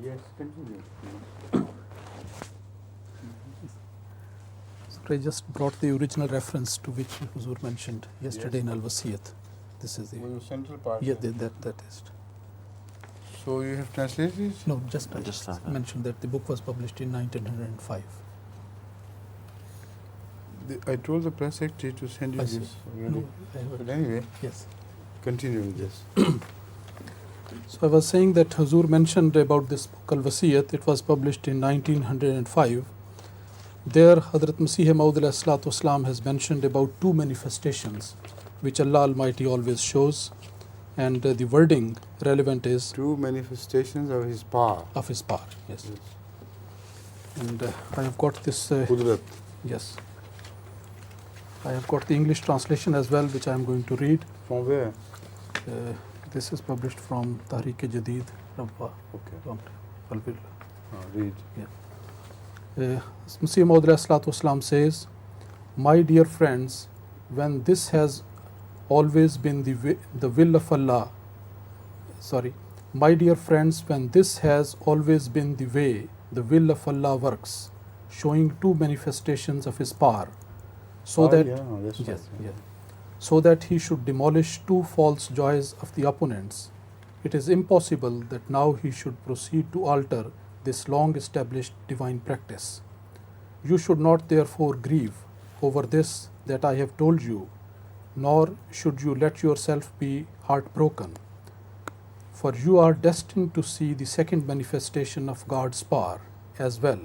Yes, continue. So I just brought the original reference to which Huzur mentioned yesterday in Al-Wasiyat. This is the Central part. that is. So you have translated it? No, just I mentioned that the book was published in 1905. I told the press secretary to send you this. No, But anyway, yes. continue with this. So I was saying that Huzur mentioned about this book Al-Wasiyat. It was published in 1905. There Hazrat Masih Maud ﷺ has mentioned about two manifestations which Allah Almighty always shows, and the wording relevant is two manifestations of His power. Of His power, yes. And I have got this. Qudrat. Yes. I have got the English translation as well, which I am going to read. From where? This is published from Tahrik-e-Jadid. Okay. Read. Yeah. Masih Maud ﷺ says, "My dear friends, when this has always been the will of Allah, my dear friends, when this has always been the way the will of Allah works, showing two manifestations of His power, so that He should demolish two false joys of the opponents, it is impossible that now He should proceed to alter this long established divine practice. You should not therefore grieve over this that I have told you, nor should you let yourself be heartbroken, for you are destined to see the second manifestation of God's power as well,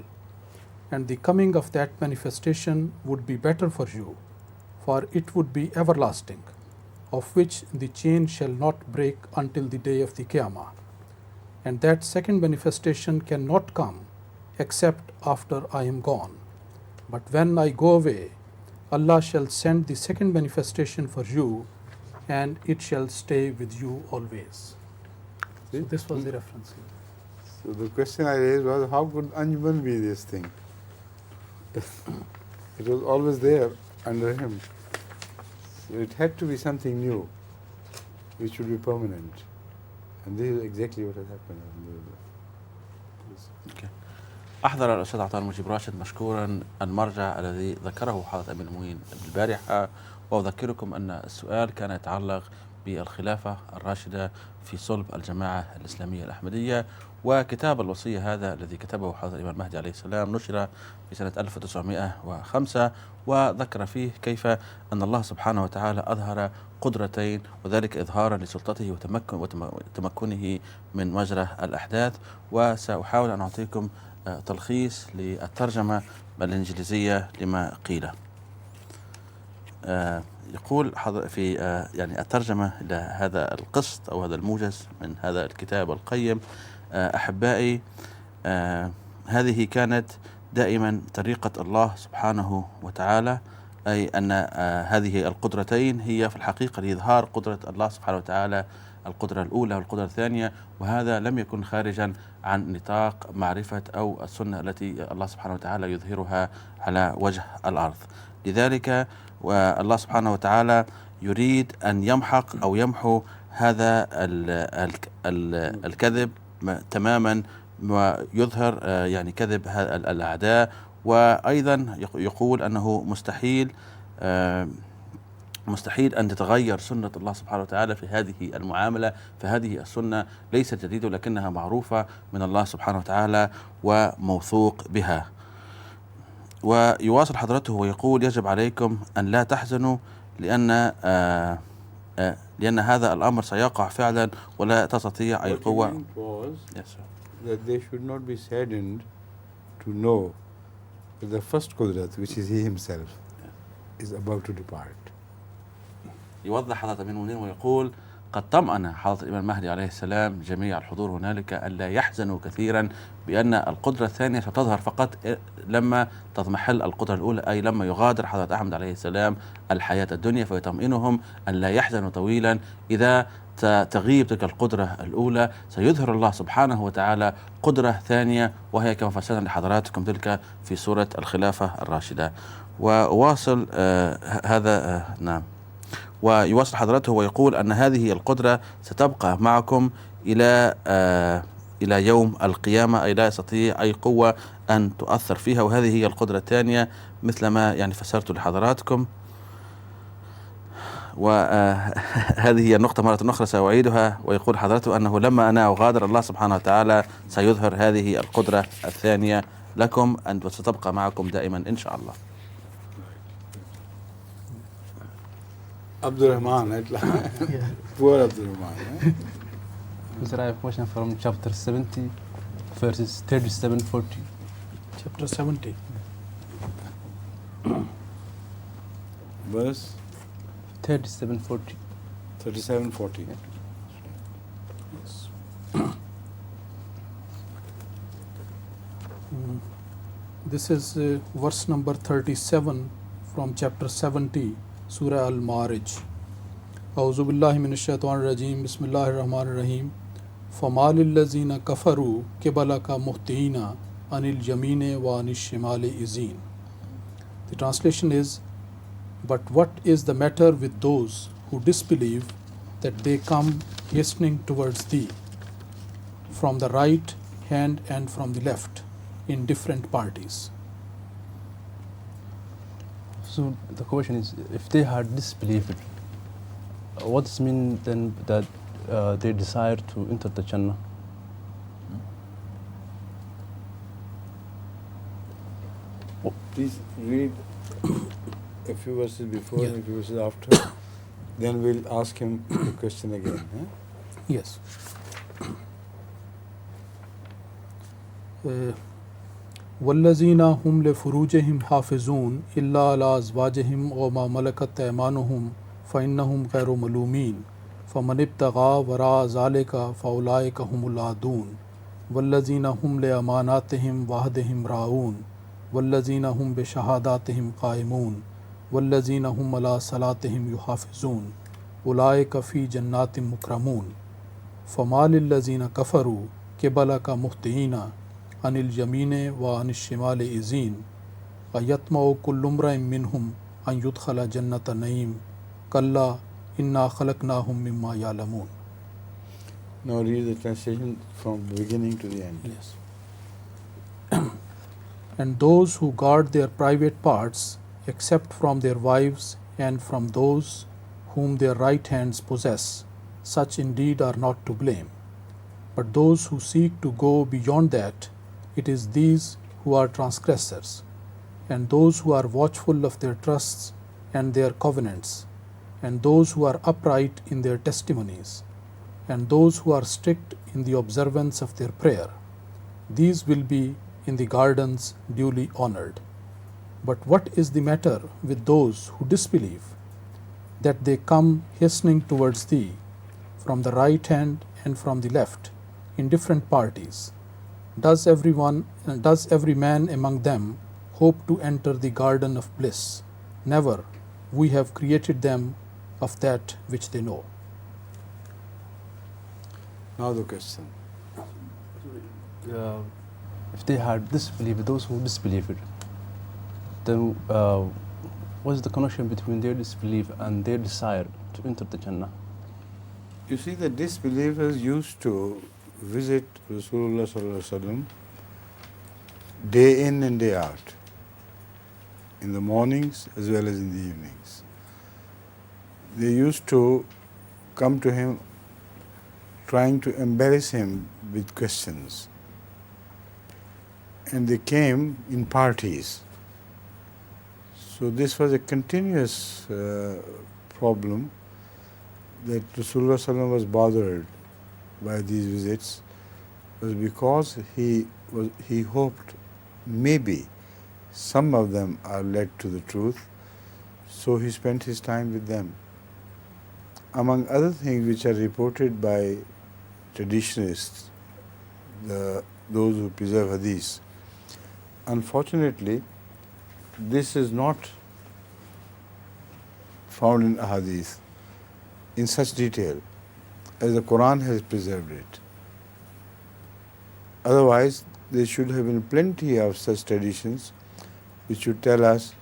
and the coming of that manifestation would be better for you, for it would be everlasting, of which the chain shall not break until the day of the Qiyamah. And that second manifestation cannot come except after I am gone. But when I go away, Allah shall send the second manifestation for you, and it shall stay with you always." So this was the reference. So the question I raised was, how could Anjuman be this thing? It was always there under him. So it had to be something new, which should be permanent. And this is exactly what has happened. Okay. أحضر الأستاذ عطاء المجيب راشد مشكورا المرجع الذي ذكره حضرة أمير المؤمنين البارحة، وأذكركم أن السؤال كان يتعلق بالخلافة الراشدة في صلب الجماعة الإسلامية الأحمدية، وكتاب الوصية هذا الذي كتبه حضرة الإمام المهدي عليه السلام نشر في سنة 1905، وذكر فيه كيف أن الله سبحانه وتعالى أظهر قدرتين، وذلك إظهارا لسلطته وتمكنه من مجرى الأحداث. وسأحاول أن أعطيكم تلخيص للترجمة الإنجليزية لما قيل. يقول في يعني الترجمة لهذا القسط أو هذا الموجز من هذا الكتاب القيم: أحبائي، هذه كانت دائما طريقة الله سبحانه وتعالى، أي أن هذه القدرتين هي في الحقيقة لإظهار قدرة الله سبحانه وتعالى، القدرة الأولى والقدرة الثانية، وهذا لم يكن خارجا عن نطاق معرفة أو السنة التي الله سبحانه وتعالى يظهرها على وجه الأرض. لذلك والله سبحانه وتعالى يريد أن يمحق أو يمحو هذا الكذب تماما، ويظهر يعني كذب الأعداء. وأيضا يقول أنه مستحيل أن تتغير سنة الله سبحانه وتعالى في هذه المعاملة، فهذه السنة ليست جديدة ولكنها معروفة من الله سبحانه وتعالى وموثوق بها. ويواصل حضرته ويقول: يجب عليكم أن لا تحزنوا لأن هذا الأمر سيقع فعلا ولا تستطيع أي قوة. That they should not be saddened to know that the first Qudrat, which is He Himself, is about to depart. يوضح حضرة أمير المؤمنين ويقول: قد طمأن حضرة الإمام المهدي عليه السلام جميع الحضور هنالك أن لا يحزنوا كثيرا بأن القدرة الثانية ستظهر فقط لما تضمحل القدرة الأولى، أي لما يغادر حضرة أحمد عليه السلام الحياة الدنيا، فيطمئنهم أن لا يحزنوا طويلا. إذا تغيب تلك القدرة الأولى سيظهر الله سبحانه وتعالى قدرة ثانية، وهي كما فسرنا لحضراتكم تلك في سورة الخلافة الراشدة. وواصل هذا نعم. ويواصل حضرته ويقول أن هذه القدرة ستبقى معكم إلى يوم القيامة، أي لا يستطيع أي قوة أن تؤثر فيها. وهذه هي القدرة الثانية مثل ما يعني فسرت لحضراتكم. وهذه هي النقطة مرة أخرى سأعيدها، ويقول حضرته أنه لما أنا أغادر الله سبحانه وتعالى سيظهر هذه القدرة الثانية لكم أن ستبقى معكم دائما إن شاء الله. Abdul Rahman, poor Abdul Rahman. Sir, I have a question from chapter 70, verses 37-40. Chapter 70. Verse 37-40. 37-40. Yes. This is verse number 37 from chapter 70, Surah Al-Ma'arij. A'udhu billahi minash shaitanir rajim. Bismillahir rahmanir rahim. فَمَا لِلَّذِينَ كَفَرُوا كِبَلَكَ مُهْطِئِينَ عَنِ الْيَمِينِ وَعَنِ الشِّمَالِ إِذِينَ. The translation is, but what is the matter with those who disbelieve that they come hastening towards thee from the right hand and from the left in different parties? So the question is, if they had disbelieved, what does it mean then that they desire to enter the Jannah? Please read a few verses before and a few verses after. Then we'll ask him the question again. Yes. وَالَّذِينَ هُمْ لِفُرُوجِهِمْ حَافِظُونَ إِلَّا عَلَى أَزْوَاجِهِمْ وَمَا مَلَكَتْ أَيْمَانُهُمْ فَإِنَّهُمْ غَيْرُ مَلُومِينَ فَمَنِ ابْتَغَى وَرَاءَ ذَلِكَ فَأُولَٰئِكَ هُمُ الْعَادُونَ وَالَّذِينَ هُمْ لِأَمَانَاتِهِمْ وَعَهْدِهِمْ رَاعُونَ وَالَّذِينَ هُمْ بِشَهَادَاتِهِمْ قَائِمُونَ وَالَّذِينَ هُمْ عَلَى صَلَاتِهِمْ يُحَافِظُونَ أُولَٰئِكَ فِي جَنَّاتٍ مُكْرَمُونَ فَمَا لِلَّذِينَ كَفَرُوا قِبَلَكَ مُهْطِئِينَ عَنِ الْيَمِينِ وَعَنِ الشِّمَالِ إِذِينَ أَيَطْمَعُ كُلُّ امْرِئٍ مِّنْهُمْ أَن يُدْخَلَ جَنَّةَ نَعِيمٍ كَلَّا إِنَّا خَلَقْنَاهُم مِّمَّا يَعْلَمُونَ. Now read the translation from the beginning to the end. Yes. And those who guard their private parts, except from their wives and from those whom their right hands possess, such indeed are not to blame. But those who seek to go beyond that, it is these who are transgressors, and those who are watchful of their trusts and their covenants, and those who are upright in their testimonies, and those who are strict in the observance of their prayer. These will be in the gardens duly honored. But what is the matter with those who disbelieve, that they come hastening towards thee from the right hand and from the left in different parties? Does every man among them hope to enter the garden of bliss? Never. We have created them of that which they know. Now the question. If they had disbelieved, those who disbelieved, then what's the connection between their disbelief and their desire to enter the Jannah? You see, the disbelievers used to visit Rasulullah sallallahu alaihi wasallam day in and day out, in the mornings as well as in the evenings. They used to come to him trying to embarrass him with questions. And they came in parties. So this was a continuous problem, that Rasulullah sallallahu alaihi wasallam was bothered by these visits, was because he hoped maybe some of them are led to the truth, so he spent his time with them. Among other things which are reported by traditionalists, those who preserve hadith, unfortunately, this is not found in hadith in such detail as the Quran has preserved it. Otherwise, there should have been plenty of such traditions which should tell us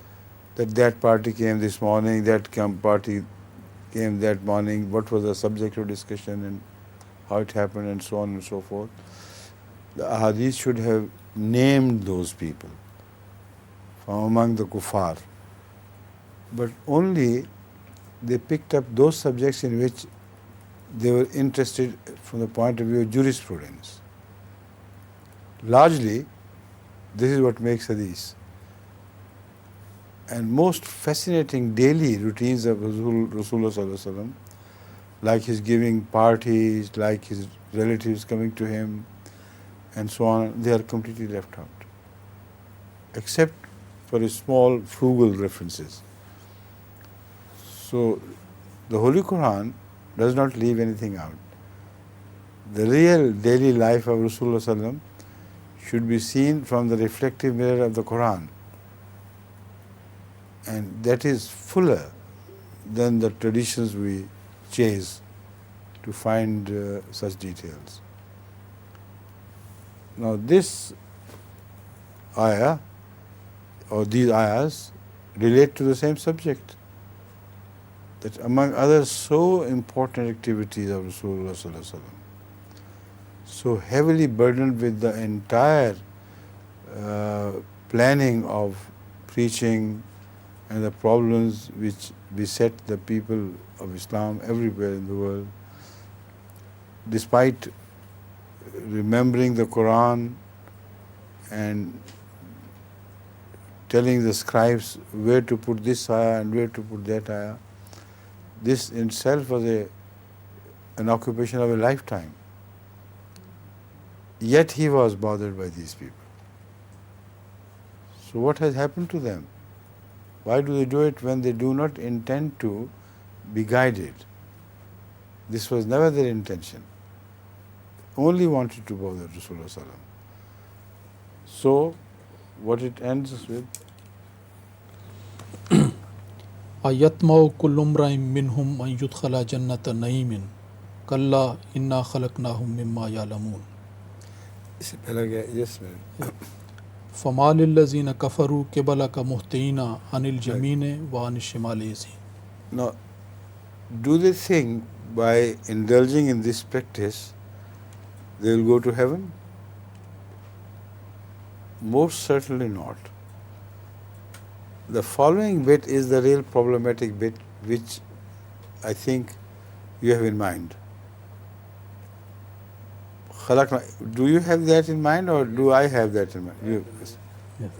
that that party came this morning, that party came that morning, what was the subject of discussion and how it happened and so on and so forth. The ahadith should have named those people from among the kuffar. But only they picked up those subjects in which they were interested from the point of view of jurisprudence. Largely, this is what makes hadith. And most fascinating daily routines of Rasulullah Sallallahu Alaihi Wasallam, like his giving parties, like his relatives coming to him, and so on, they are completely left out, except for his small frugal references. So, the Holy Quran does not leave anything out. The real daily life of Rasulullah Sallallahu Alaihi Wasallam should be seen from the reflective mirror of the Quran, and that is fuller than the traditions we chase to find such details. Now this ayah or these ayahs relate to the same subject, that among other so important activities of Rasulullah Sallallahu Alaihi Wasallam, so heavily burdened with the entire planning of preaching and the problems which beset the people of Islam everywhere in the world, despite remembering the Quran and telling the scribes where to put this ayah and where to put that ayah, this in itself was an occupation of a lifetime. Yet he was bothered by these people. So what has happened to them? Why do they do it when they do not intend to be guided? This was never their intention. Only wanted to bother Rasulullah Sallallahu Alaihi Wasallam. So, what it ends with? أَيَطْمَعُ كُلُّ امْرِئٍ مِّنْهُمْ أَن يُدْخَلَ جَنَّةَ نَعِيمٍ كَلَّا إِنَّا خَلَقْنَاهُم مِّمَّا يَعْلَمُونَ. इससे पहले क्या? Yes, ma'am. فَمَا لِلَّذِينَ كَفَرُوا قِبَلَكَ مُهْطِعِينَ عَنِ الْيَمِينِ وَعَنِ الشِّمَالِ عِزِينَ. Now, do they think by indulging in this practice they will go to heaven? Most certainly not. The following bit is the real problematic bit which I think you have in mind. Do you have that in mind or do I have that in mind? You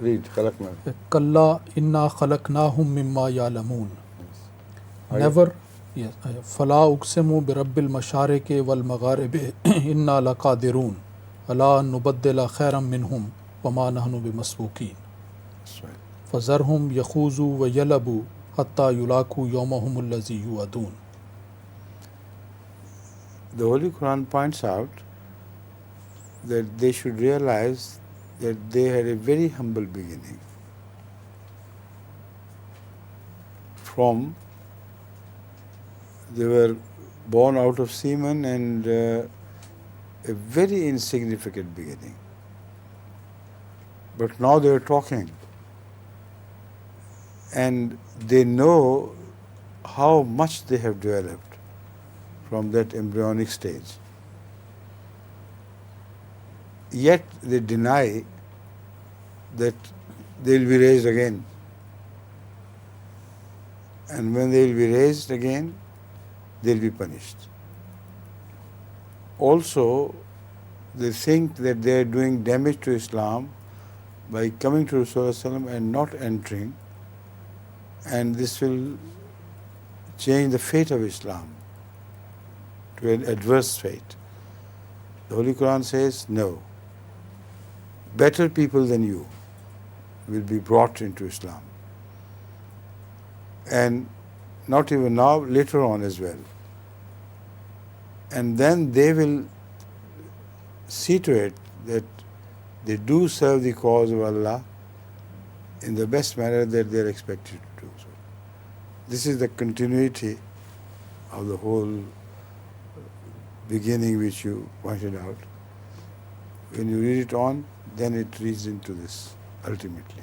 read khalaqna. كَلَّا إِنَّا خَلَقْنَاهُم مِّمَّا يَعْلَمُونَ. Never. Yes. فَلَا أُقْسِمُ بِرَبِّ الْمَشَارِقِ وَالْمَغَارِبِ إِنَّا لَقَادِرُونَ عَلَىٰ أَن نُبَدِّلَ خَيْرًا مِّنْهُمْ وَمَا نَحْنُ بِمَسْبُوقِينَ. That's right. فَذَرْهُمْ يَخُوضُوا وَيَلْعَبُوا حَتَّى يُلَاقُوا يَوْمَهُمُ الَّذِي يُوعَدُونَ. The Holy Quran points out that they should realize that they had a very humble beginning. They were born out of semen and a very insignificant beginning. But now they are talking and they know how much they have developed from that embryonic stage. Yet they deny that they will be raised again. And when they will be raised again, they will be punished. Also, they think that they are doing damage to Islam by coming to Rasulullah and not entering, and this will change the fate of Islam to an adverse fate. The Holy Quran says, no. Better people than you will be brought into Islam. And not even now, later on as well. And then they will see to it that they do serve the cause of Allah in the best manner that they are expected to do so. This is the continuity of the whole beginning which you pointed out. When you read it on, then it reads into this ultimately.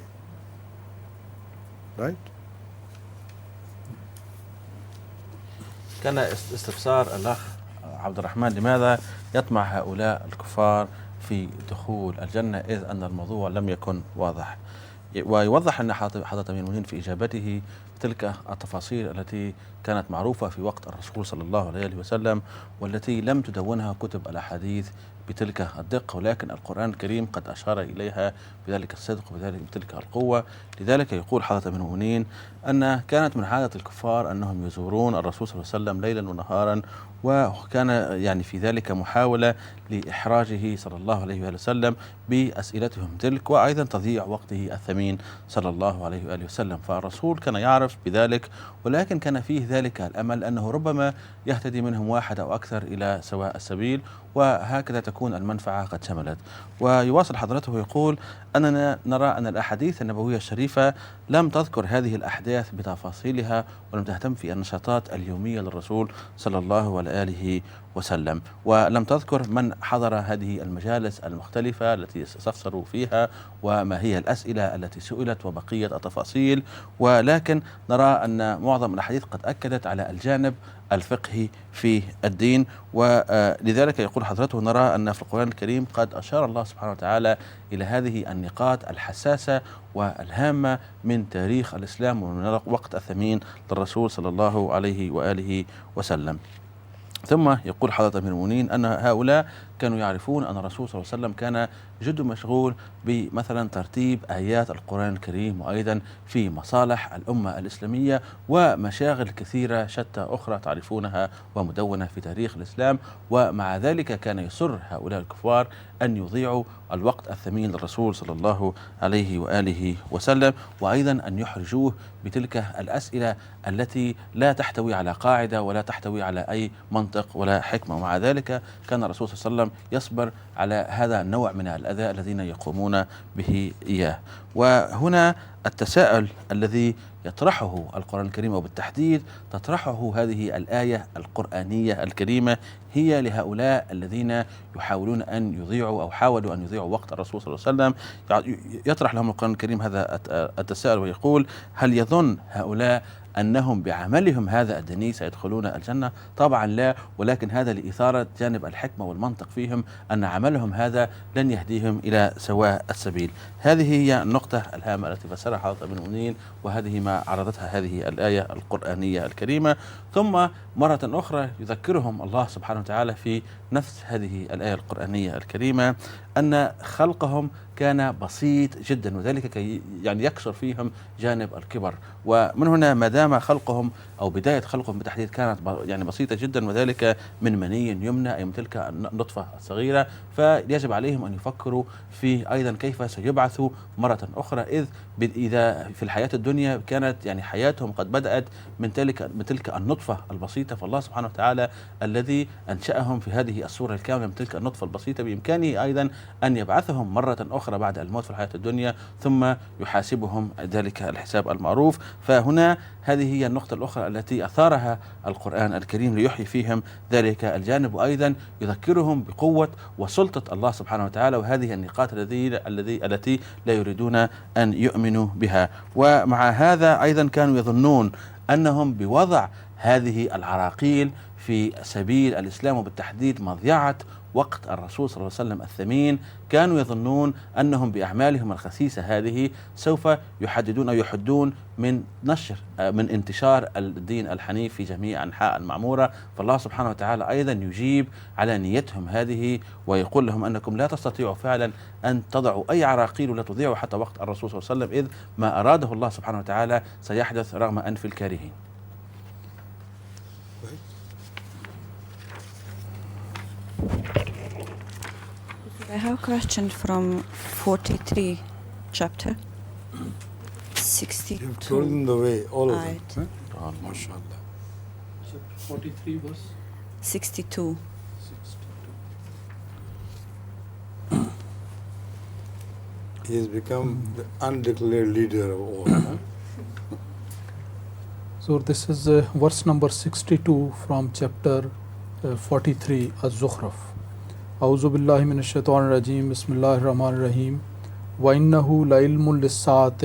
Right? كان استفسار الأخ عبد الرحمن لماذا يطمع هؤلاء الكفار في دخول الجنة إذ أن الموضوع لم يكن واضح. ويوضح أن حضرة أمير المؤمنين في إجابته تلك التفاصيل التي كانت معروفة في وقت الرسول صلى الله عليه وسلم، والتي لم تدونها كتب الأحاديث بتلك الدقة، ولكن القرآن الكريم قد أشار إليها بذلك الصدق وبتلك القوة. لذلك يقول حضرة أمير المؤمنين أن كانت من عادة الكفار أنهم يزورون الرسول صلى الله عليه وسلم ليلا ونهارا، وكان يعني في ذلك محاولة لإحراجه صلى الله عليه وآله وسلم بأسئلتهم تلك، وأيضا تضييع وقته الثمين صلى الله عليه وآله وسلم. فالرسول كان يعرف بذلك، ولكن كان فيه ذلك الأمل أنه ربما يهتدي منهم واحد أو أكثر إلى سواء السبيل، وهكذا تكون المنفعة قد شملت. ويواصل حضرته يقول أننا نرى أن الأحاديث النبوية الشريفة لم تذكر هذه الأحداث بتفاصيلها، ولم تهتم في النشاطات اليومية للرسول صلى الله عليه وسلم، ولم تذكر من حضر هذه المجالس المختلفة التي استفسروا فيها، وما هي الأسئلة التي سئلت، وبقية التفاصيل. ولكن نرى أن معظم الأحاديث قد أكدت على الجانب الفقهي في الدين، ولذلك يقول حضرته نرى أن في القرآن الكريم قد أشار الله سبحانه وتعالى إلى هذه النقاط الحساسة والهامة من تاريخ الإسلام ومن وقت الثمين للرسول صلى الله عليه وآله وسلم. ثم يقول حضرة أمير المؤمنين أن هؤلاء كانوا يعرفون أن الرسول صلى الله عليه وسلم كان جد مشغول بمثلا ترتيب آيات القرآن الكريم، وأيضا في مصالح الأمة الإسلامية ومشاغل كثيرة شتى أخرى تعرفونها ومدونة في تاريخ الإسلام. ومع ذلك كان يسر هؤلاء الكفار أن يضيعوا الوقت الثمين للرسول صلى الله عليه وآله وسلم، وأيضا أن يحرجوه بتلك الأسئلة التي لا تحتوي على قاعدة ولا تحتوي على أي منطق ولا حكمة. ومع ذلك كان الرسول صلى الله عليه وسلم يصبر على هذا النوع من الأذى الذين يقومون به إياه. وهنا التساؤل الذي يطرحه القرآن الكريم، وبالتحديد تطرحه هذه الآية القرآنية الكريمة، هي لهؤلاء الذين يحاولون أن يضيعوا أو حاولوا أن يضيعوا وقت الرسول صلى الله عليه وسلم. يطرح لهم القرآن الكريم هذا التساؤل ويقول: هل يظن هؤلاء أنهم بعملهم هذا الدنيء سيدخلون الجنة؟ طبعا لا، ولكن هذا لإثارة جانب الحكمة والمنطق فيهم، أن عملهم هذا لن يهديهم إلى سواء السبيل. هذه هي النقطة الهامة التي فسرها حضرة أمير المؤمنين، وهذه ما عرضتها هذه الآية القرآنية الكريمة. ثم مرة أخرى يذكرهم الله سبحانه وتعالى في نفس هذه الآية القرآنية الكريمة أن خلقهم كان بسيط جدا، وذلك كي يعني يكسر فيهم جانب الكبر. ومن هنا ما دام خلقهم أو بداية خلقهم بالتحديد كانت يعني بسيطة جدا، وذلك من مني يمنى أي من تلك النطفة الصغيرة، فيجب عليهم أن يفكروا في أيضا كيف سيبعثوا مرة أخرى، إذا في الحياة الدنيا كانت يعني حياتهم قد بدأت من تلك النطفة البسيطة، فالله سبحانه وتعالى الذي أنشأهم في هذه الصورة الكاملة من تلك النطفة البسيطة بإمكانه أيضا أن يبعثهم مرة أخرى بعد الموت في الحياة الدنيا، ثم يحاسبهم ذلك الحساب المعروف. فهنا هذه هي النقطة الأخرى التي أثارها القرآن الكريم ليحيي فيهم ذلك الجانب، وأيضا يذكرهم بقوة وسلطة الله سبحانه وتعالى، وهذه النقاط التي لا يريدون أن يؤمنوا بها. ومع هذا أيضا كانوا يظنون أنهم بوضع هذه العراقيل في سبيل الإسلام، وبالتحديد مضيعة وقت الرسول صلى الله عليه وسلم الثمين، كانوا يظنون أنهم بأعمالهم الخسيسة هذه سوف يحددون أو يحدون من انتشار الدين الحنيف في جميع أنحاء المعمورة. فالله سبحانه وتعالى أيضا يجيب على نيتهم هذه، ويقول لهم أنكم لا تستطيعوا فعلا أن تضعوا أي عراقيل ولا تضيعوا حتى وقت الرسول صلى الله عليه وسلم، إذ ما أراده الله سبحانه وتعالى سيحدث رغم أنف الكارهين. I have a question from 43 chapter 62. You've told them the way, all of them. Ayat. Huh? MashaAllah. 43 verse 62. He has become the undeclared leader of all. Huh? So this is verse number 62 from chapter 43 Az-Zukhruf. أعوذ بالله من الشيطان الرجيم بسم الله الرحمن الرحيم وإنه لعلم للساعة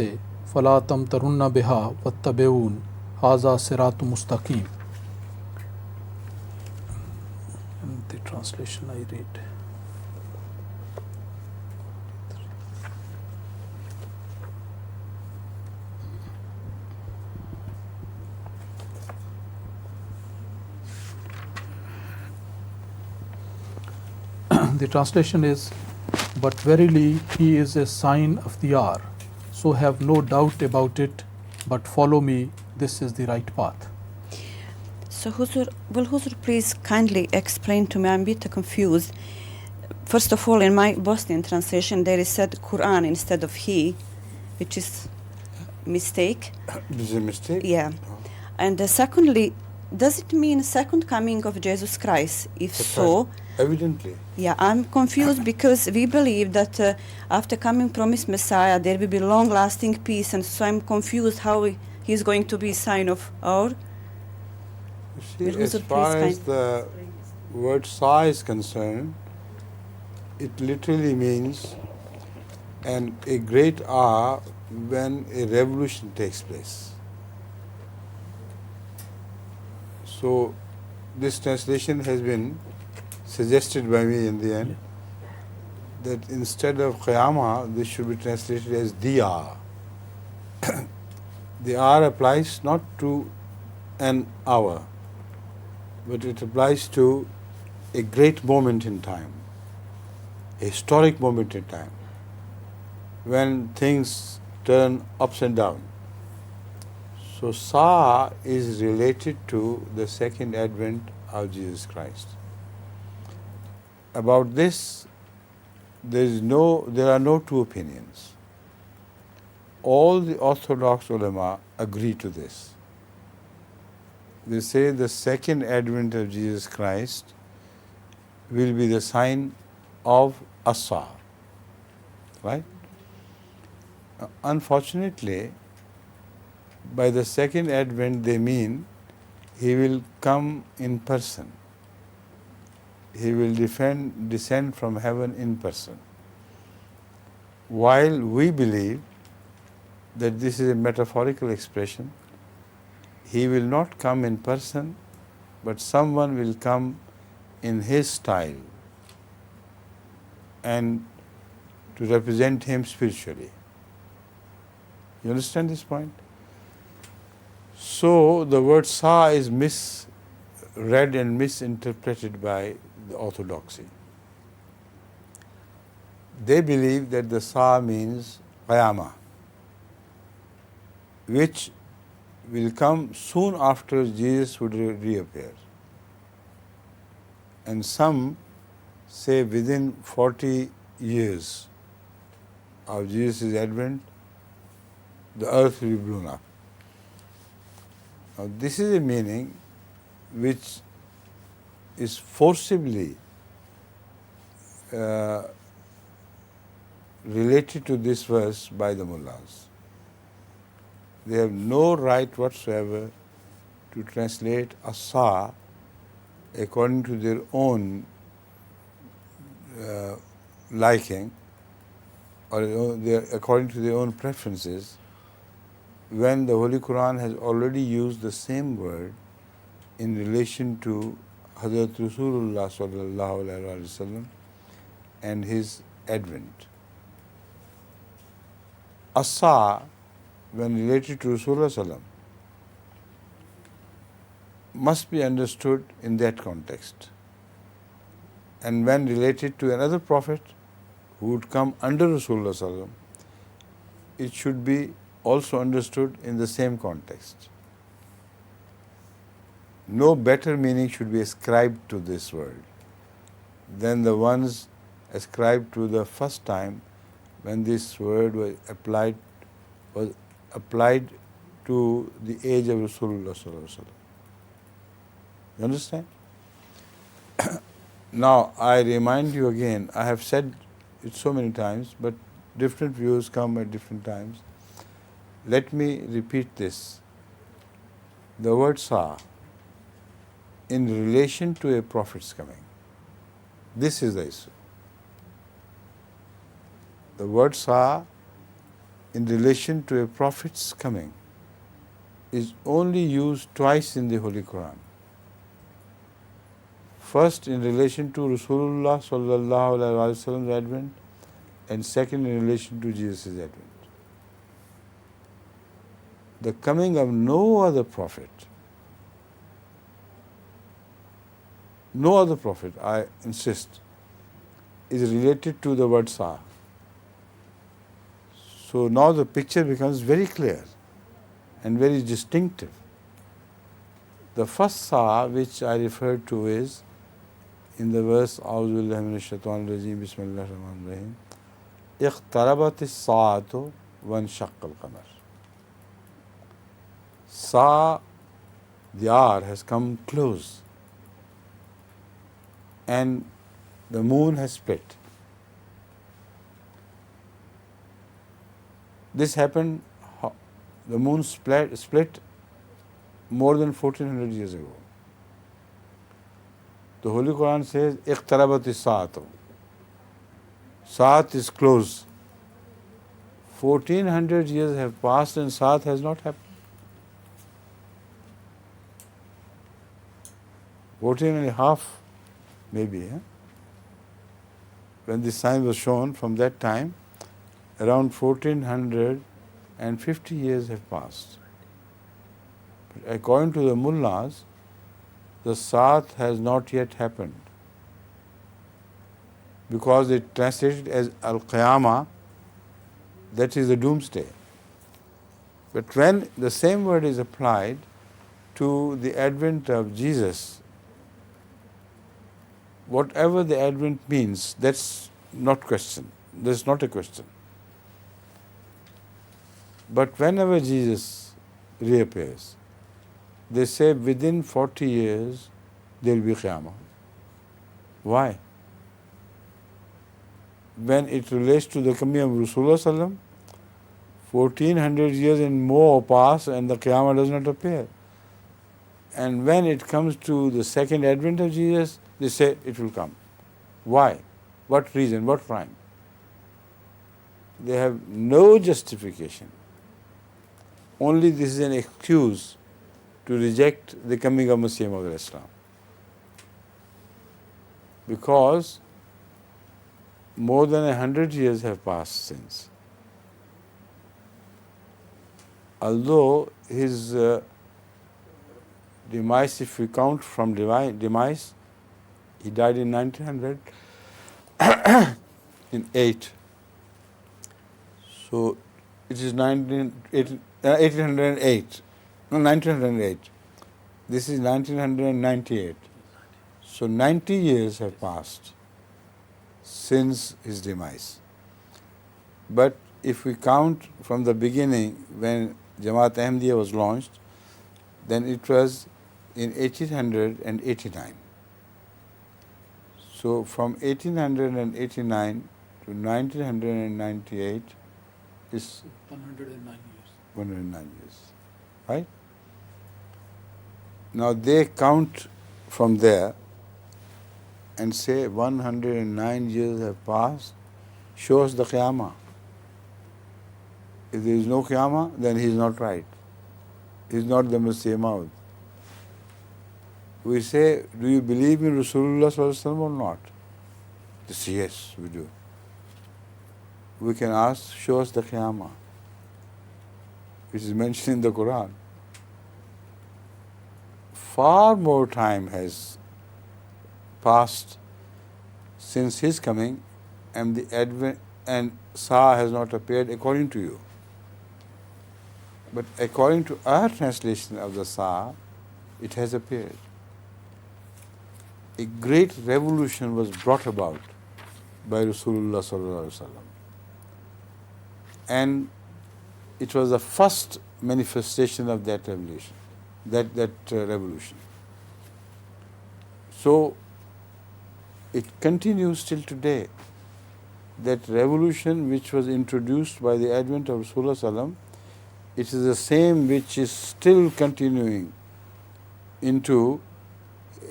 فلا تمترن بها واتبعون هذا صراط مستقيم. translation I read. The translation is, "But verily he is a sign of the hour, so have no doubt about it, but follow me, this is the right path." So will Huzur please kindly explain to me? I'm a bit confused. First of all, in my Bosnian translation, there is said Quran instead of he, which is mistake. This is a mistake? Yeah. And secondly, does it mean second coming of Jesus Christ? If so, evidently. yeah, I'm confused because we believe that after coming promised Messiah, there will be long-lasting peace, and so I'm confused how he's going to be a sign of our. You see, Will as Huzur far please as the word Sa is concerned, it literally means a great hour when a revolution takes place. So this translation has been suggested by me in the end, that instead of Qiyamah, this should be translated as the hour. The hour applies not to an hour, but it applies to a great moment in time, a historic moment in time, when things turn ups and down. So Sa is related to the second advent of Jesus Christ. About this, there are no two opinions. All the Orthodox ulama agree to this. They say the second advent of Jesus Christ will be the sign of Asa, right? Unfortunately, by the second advent they mean he will come in person. He will descend from heaven in person. While we believe that this is a metaphorical expression, he will not come in person, but someone will come in his style and to represent him spiritually. You understand this point? So the word Sa is misread and misinterpreted by the orthodoxy. They believe that the Sa means Qiyamah, which will come soon after Jesus would reappear. And some say within 40 years of Jesus' advent, the earth will be blown up. Now, this is a meaning which is forcibly related to this verse by the mullahs. They have no right whatsoever to translate Asa according to their own liking or according to their own preferences, when the Holy Quran has already used the same word in relation to Hazrat Rasulullah sallallahu alaihi wasallam and his advent. Asa, when related to Rasulullah sallam, must be understood in that context. And when related to another prophet who would come under Rasulullah sallam, it should be also understood in the same context. No better meaning should be ascribed to this word than the ones ascribed to the first time when this word was applied to the age of Rasulullah sallallahu alaihi wasallam. You understand? Now, I remind you again, I have said it so many times, but different views come at different times. Let me repeat this. The word Sa, in relation to a prophet's coming. This is the issue. The word Sa, in relation to a prophet's coming, is only used twice in the Holy Quran. First in relation to Rasulullah sallallahu alaihi wasallam's advent, and second in relation to Jesus' advent. The coming of no other prophet, I insist, is related to the word Sa. So now the picture becomes very clear and very distinctive. The first Sa which I referred to is in the verse A'udhu billahi minash shaitanir rajeem, Bismillahir Rahmanir Rahim, Iqtarabatis saatu wanshaqqal qamar. Sa, the hour has come close, and the moon has split. This happened, the moon split more than 1400 years ago. The Holy Quran says, Iqtarabat is-sa'atu. Sa'at is close. 1400 years have passed and Sa'at has not happened. 14 and a half, maybe. When this sign was shown, from that time, around 1450 years have passed. But according to the mullahs, the Sa'at has not yet happened, because it translated as Al-Qiyamah, that is the doomsday. But when the same word is applied to the advent of Jesus, whatever the advent means, that's not question. That's not a question. But whenever Jesus reappears, they say within 40 years there will be Qiyamah. Why? When it relates to the coming of Rasulullah sallam, 1400 years and more pass and the Qiyamah does not appear. And when it comes to the second advent of Jesus, they say it will come. Why? What reason? What rhyme? They have no justification. Only this is an excuse to reject the coming of Messiah of Islam. Because more than 100 years have passed since. Although his demise, if we count from demise, he died in 1908. So it is 1808. No, 1908. This is 1998. So 90 years have passed since his demise. But if we count from the beginning, when Jamaat Ahmadiyya was launched, then it was in 1889. So from 1889 to 1998 is 109 years. 109 years. Right? Now they count from there and say 109 years have passed, shows the Qiyamah. If there is no Qiyamah, then he is not right. He is not the Messiah Maud. We say, do you believe in Rasulullah sallallahu alaihi wasallam or not? They say, yes, we do. We can ask, show us the Qiyamah, which is mentioned in the Quran. Far more time has passed since his coming, and the advent and Sa has not appeared according to you. But according to our translation of the Sa, it has appeared. A great revolution was brought about by Rasulullah sallallahu alaihi wasallam, and it was the first manifestation of that revolution. Revolution. So it continues till today. That revolution which was introduced by the advent of Rasulullah sallam, it is the same which is still continuing into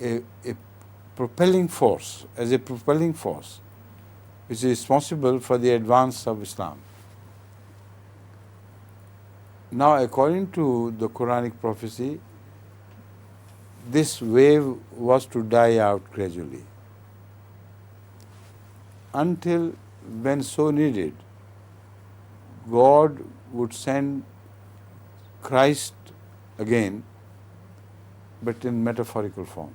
a propelling force, as a propelling force, which is responsible for the advance of Islam. Now, according to the Quranic prophecy, this wave was to die out gradually, until when so needed, God would send Christ again, but in metaphorical form.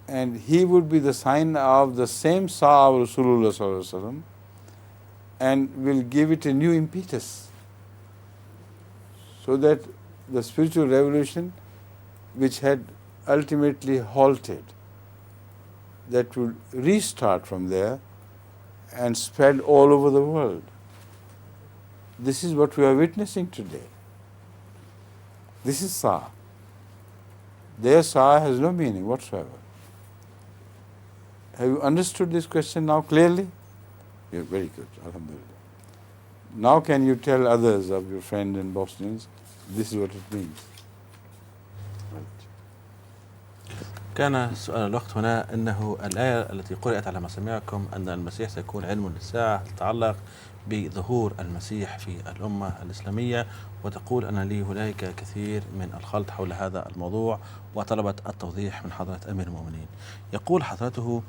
And he would be the sign of the same Sa'a of Rasulullah Sallallahu Alaihi Wasallam, and will give it a new impetus, so that the spiritual revolution, which had ultimately halted, that would restart from there and spread all over the world. This is what we are witnessing today. This is Sa'a. Their Sa'a has no meaning whatsoever. Have you understood this question now clearly? Yeah, very good. Alhamdulillah. Now can you tell others of your friends and Bosnians, this is what it means? كان سؤال الوقت هنا أنه الآية التي قرأت على مسامعكم أن المسيح سيكون علم للساعة تتعلق بظهور المسيح في الأمة الإسلامية، وتقول أن لي هنالك كثير من الخلط حول هذا الموضوع، وطلبت التوضيح من حضرة أمير المؤمنين. يقول حضرته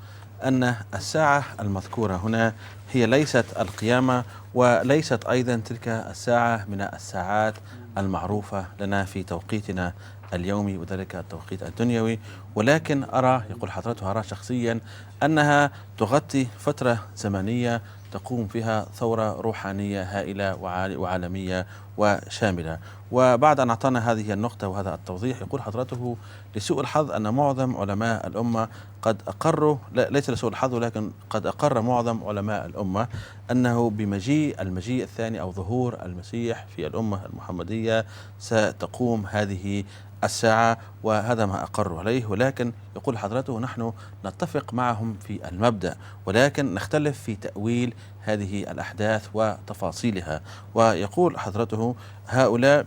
أن الساعة المذكورة هنا هي ليست القيامة، وليست أيضا تلك الساعة من الساعات المعروفة لنا في توقيتنا اليومي، وذلك التوقيت الدنيوي، ولكن أرى، يقول حضرته، أرى شخصيا أنها تغطي فترة زمنية تقوم فيها ثورة روحانية هائلة وعالمية وشاملة. وبعد أن أعطانا هذه النقطة وهذا التوضيح، يقول حضرته لسوء الحظ أن معظم علماء الأمة قد أقروا، ليس لسوء الحظ ولكن قد أقر معظم علماء الأمة أنه المجيء الثاني أو ظهور المسيح في الأمة المحمدية ستقوم هذه الساعة، وهذا ما أقروا عليه. ولكن يقول حضرته نحن نتفق معهم في المبدأ، ولكن نختلف في تأويل هذه الأحداث وتفاصيلها. ويقول حضرته هؤلاء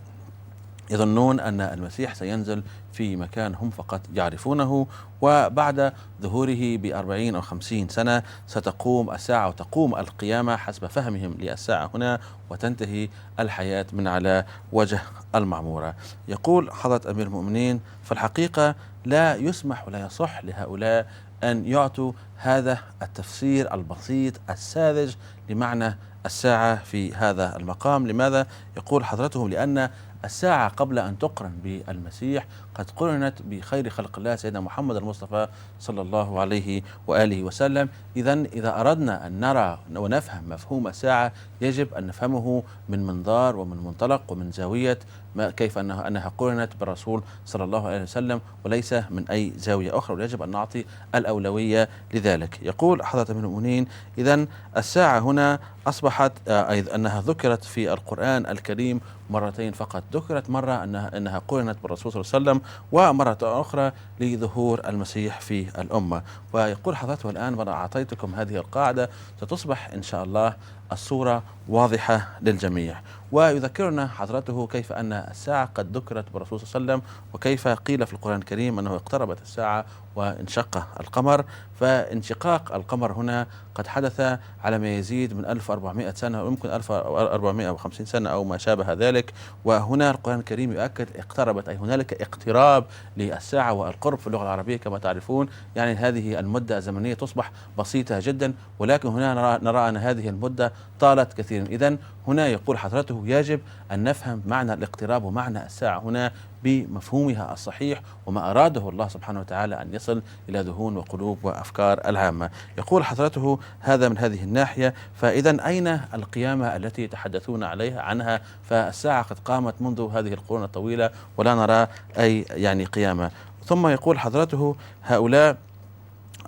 يظنون أن المسيح سينزل في مكان هم فقط يعرفونه، وبعد ظهوره ب40 أو 50 سنة ستقوم الساعة وتقوم القيامة حسب فهمهم للساعة هنا، وتنتهي الحياة من على وجه المعمورة. يقول حضرة أمير المؤمنين في الحقيقة لا يسمح ولا يصح لهؤلاء أن يعطوا هذا التفسير البسيط الساذج لمعنى الساعة في هذا المقام. لماذا؟ يقول حضرته لأن الساعة قبل أن تقرن بالمسيح قد قرنت بخير خلق الله سيدنا محمد المصطفى صلى الله عليه وآله وسلم. إذا أردنا أن نرى ونفهم مفهوم الساعة يجب أن نفهمه من منظار ومن منطلق ومن زاوية كيف أنها قرنت بالرسول صلى الله عليه وسلم، وليس من أي زاوية أخرى، ويجب أن نعطي الأولوية لذلك. يقول حضرة أمير المؤمنين إذن الساعة هنا أصبحت أنها ذكرت في القرآن الكريم مرتين فقط. ذكرت مرة أنها قرنت بالرسول صلى الله عليه وسلم، ومرة أخرى لظهور المسيح في الأمة. ويقول حضرته الآن وأنا أعطيتكم هذه القاعدة ستصبح إن شاء الله الصورة واضحة للجميع. ويذكرنا حضرته كيف أن الساعة قد ذكرت بالرسول صلى الله عليه وسلم، وكيف قيل في القرآن الكريم أنه اقتربت الساعة وانشق القمر. فانشقاق القمر هنا قد حدث على ما يزيد من 1400 سنة، ويمكن 1450 سنة أو ما شابه ذلك. وهنا القرآن الكريم يؤكد اقتربت، أي هنالك اقتراب للساعة، والقرب في اللغة العربية كما تعرفون يعني هذه المدة الزمنية تصبح بسيطة جدا، ولكن هنا نرى أن هذه المدة طالت كثيرا. إذن هنا يقول حضرته يجب أن نفهم معنى الاقتراب ومعنى الساعة هنا بمفهومها الصحيح، وما أراده الله سبحانه وتعالى أن يصل إلى ذهون وقلوب وأفكار العامة. يقول حضرته هذا من هذه الناحية. فإذا أين القيامة التي يتحدثون عنها؟ فالساعة قد قامت منذ هذه القرون الطويلة ولا نرى أي قيامة. ثم يقول حضرته هؤلاء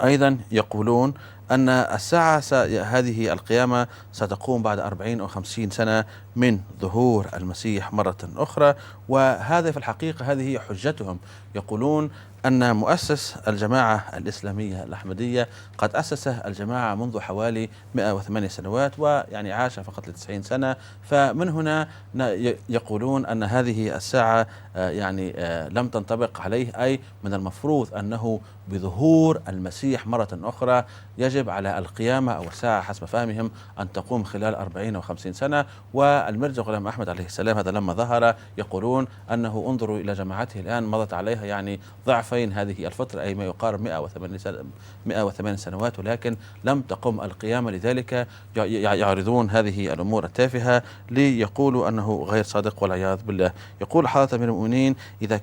أيضا يقولون أن الساعة هذه القيامة ستقوم بعد 40 أو 50 سنة من ظهور المسيح مرة أخرى. وهذا في الحقيقة هذه هي حجتهم. يقولون أن مؤسس الجماعة الإسلامية الأحمدية قد أسس الجماعة منذ حوالي 108 سنوات، ويعني عاش فقط ل90 سنة. فمن هنا يقولون أن هذه الساعة لم تنطبق عليه، أي من المفروض أنه بظهور المسيح مرة أخرى يجب يجب على القيامة أو الساعة حسب فهمهم أن تقوم خلال 40 أو 50 سنة. والمرجع غلام أحمد عليه السلام هذا لما ظهر يقولون أنه انظروا إلى جماعته الآن مضت عليها يعني ضعفين هذه الفترة، أي ما يقارب 108 سنوات، ولكن لم تقم القيامة. لذلك يعرضون هذه الأمور التافهة ليقولوا أنه غير صادق والعياذ بالله. يقول حضرة أمير المؤمنين إذا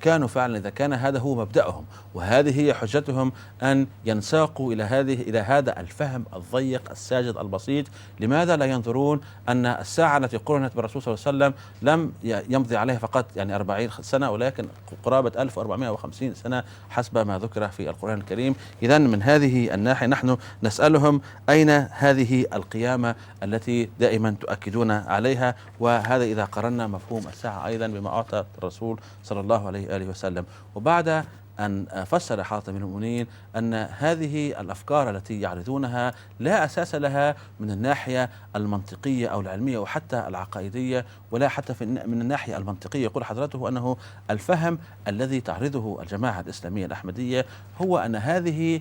كان هذا هو مبدأهم وهذه هي حجتهم أن ينساقوا إلى هذا الفهم الضيق الساجد البسيط، لماذا لا ينظرون أن الساعة التي قرنت بالرسول صلى الله عليه وسلم لم يمضي عليها فقط يعني 40 سنة، ولكن قرابة 1450 سنة حسب ما ذكر في القرآن الكريم. إذن من هذه الناحية نحن نسألهم أين هذه القيامة التي دائما تؤكدون عليها؟ وهذا إذا قرنا مفهوم الساعة أيضا بما أعطى الرسول صلى الله عليه وآله وسلم. وبعد أن فسر حضرة أمير المؤمنين أن هذه الأفكار التي يعرضونها لا أساس لها من الناحية المنطقية أو العلمية وحتى العقائدية، ولا حتى من الناحية المنطقية. يقول حضرته أنه الفهم الذي تعرضه الجماعة الإسلامية الأحمدية هو أن هذه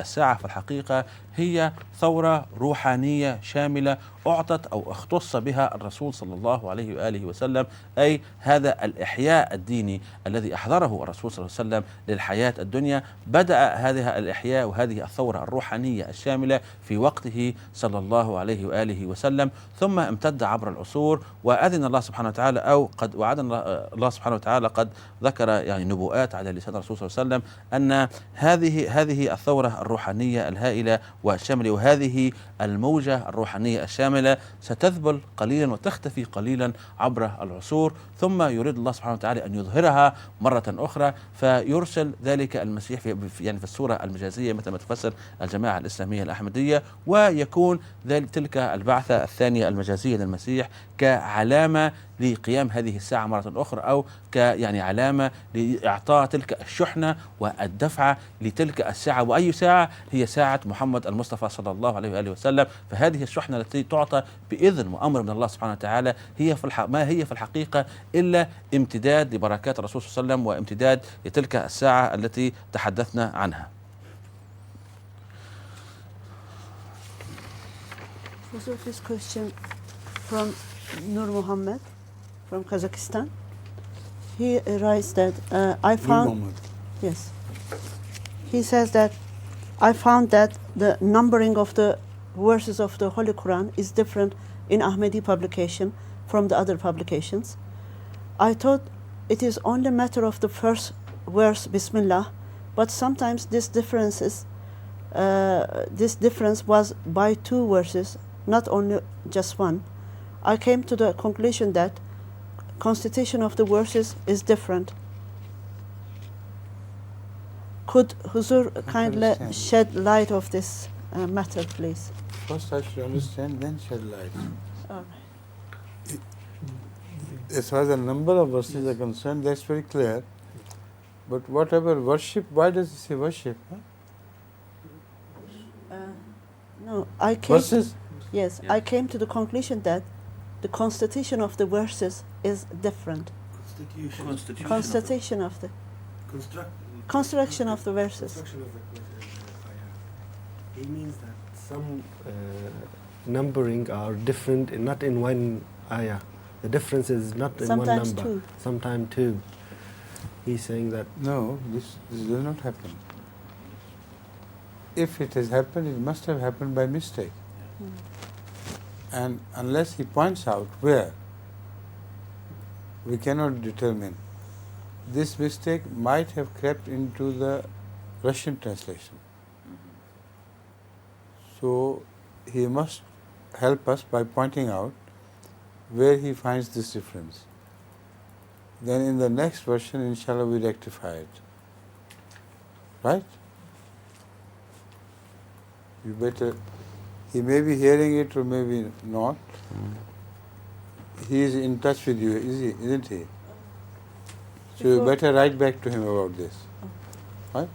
الساعة في الحقيقة هي ثورة روحانية شاملة أعطت أو اختص بها الرسول صلى الله عليه وآله وسلم، أي هذا الإحياء الديني الذي أحضره الرسول صلى الله عليه وسلم للحياة الدنيا. بدأ هذا الإحياء وهذه الثورة الروحانية الشاملة في وقته صلى الله عليه وآله وسلم، ثم امتد عبر العصور. وأذن الله سبحانه وتعالى أو قد وعدنا الله سبحانه وتعالى قد ذكر يعني نبوءات على لسان الرسول صلى الله عليه وسلم أن هذه الثورة الروحانية الهائلة والشاملة وهذه الموجة الروحانية الشاملة ستذبل قليلا وتختفي قليلا عبر العصور، ثم يريد الله سبحانه وتعالى أن يظهرها مرة أخرى، فيرسل ذلك المسيح في الصورة المجازية مثل ما تفسر الجماعة الإسلامية الأحمدية، ويكون تلك البعثة الثانية المجازية للمسيح كعلامة لقيام هذه الساعة مرة أخرى، أو يعني علامة لإعطاء تلك الشحنة والدفعة لتلك الساعة. وأي ساعة؟ هي ساعة محمد المصطفى صلى الله عليه وآله وسلم. فهذه الشحنة التي تعطى بإذن وأمر من الله سبحانه وتعالى ما هي في الحقيقة إلا امتداد لبركات الرسول صلى الله عليه وسلم وامتداد لتلك الساعة التي تحدثنا عنها. So this question from Nur Muhammad from Kazakhstan. He writes that I found, yes, he says that I found that the numbering of the verses of the Holy Quran is different in Ahmadi publication from the other publications. I thought it is only a matter of the first verse, Bismillah, but sometimes this difference was by two verses, not only just one. I came to the conclusion that constitution of the verses is different. Could Huzur kindly shed light of this matter, please? First I should understand, then shed light. All right. As far as the number of verses are concerned, that's very clear. But whatever worship, why does it say worship? No, I came. Verses? Yes, I came to the conclusion that the constitution of the verses is different. Constitution of the construction of the verses. Construction of the He means that some numbering are different, not in one ayah. The difference is not in Sometimes one number. two. Sometimes two. He's saying that No, this does not happen. If it has happened, it must have happened by mistake. And unless he points out where, we cannot determine. This mistake might have crept into the Russian translation. So he must help us by pointing out where he finds this difference. Then in the next version, inshallah, we rectify it. Right? You better, he may be hearing it or maybe not. He is in touch with you, isn't he? So you better write back to him about this. Right?